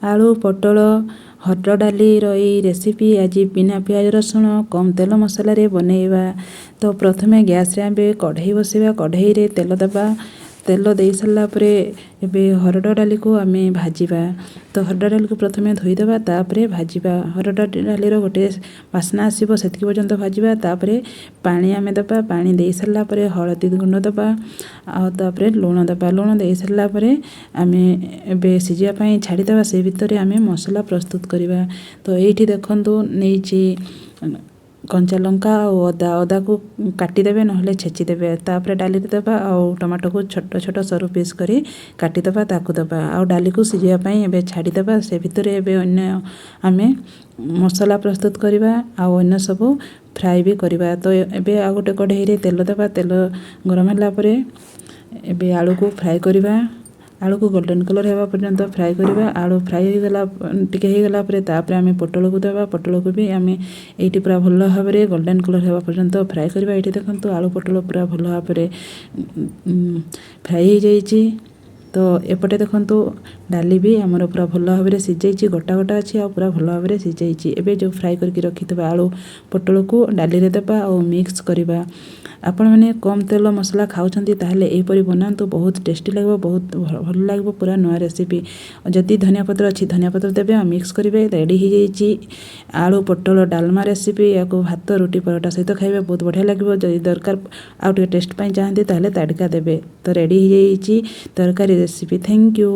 आलू पटल हरड़ डालीर रेसिपी आज बिना पियाज रसुण कम तेल मसला रे बनैबा। तो प्रथमे गैस रे आबे कढ़ई बसैबा। कढ़ई रे तेल दबा। तेल दे सारा परे एबे हरड़ डाली को आमे भाजीबा। तो हरड़ डाली को प्रथमे धोईदेबा तापरे भाजीबा। हरड़ डालीर गोटे बास्ना आसीबो सेतिकी पर्यंत भाजीबा। तापरे पानी आमे दबा। पानी दे सारा परे हळदी गुंड दबा आ तापरे लूण दबा। लूण दे सारा परे आमे एबे सिजिया पई छाडी दबा। से भितरे आमे मसला प्रस्तुत करिबा। तो एठी देखंतु नेइची कंचा लंका और अदा को काटी देबे नहले छेची देबे। तापरे डाली देबा और टमाटो को छोट छोट सरू पीस करी काटी देबा ताकू देबा और डाली को सिजिया पई एबे छाडी देबा। से भितरे एबे अन्य आमे मसला प्रस्तुत करिबा और अन्य सब फ्राई भी करिबा। तो एबे आ गोटे कढ़ई रे तेल देबा। तेल गरम होला परे एबे आलू को फ्राई करिबा। आलू को गोल्डन कलर हेबा पर्यंत फ्राई करिबा। आलू फ्राई हो गला टिके हे गला परे तापरे आमे पटल को देबा। पटल को भी आमे एठी पूरा भलो भाबरे गोल्डन कलर हेबा पर्यंत फ्राई करिबा। एठी देखंतु आलू पटल पूरा भलो भाबरे फ्राई हो जाईची। तो एपटे देखंतु डाली भी हमर पूरा भलो भाबरे सिजाईची। गोटा गोटा अछि आ पूरा भलो भाबरे सिजाईची। एबे जो फ्राई करके रखितबा आलू पटल को डाली रे देबा और मिक्स करिबा। आपण माने कम तेल मसला खाउछंती ताहले एही परि बनांतु। बहुत टेस्टी लागबो। बहुत भलो लागबो। पूरा नया रेसिपी। जदि धनिया पत्र अछि धनिया पत्र देबे आ मिक्स करिवे। रेडी हो जाईची आलू पटल डालमा रेसिपी। याको भात रोटी परोटा सहित खाइबे बहुत बढ़िया लागबो। जदि दरकार आउ टे टेस्ट पई चाहंती ताहले ताडका देबे। तो रेडी हो जाईची तरकारी रेसिपी। Thank you.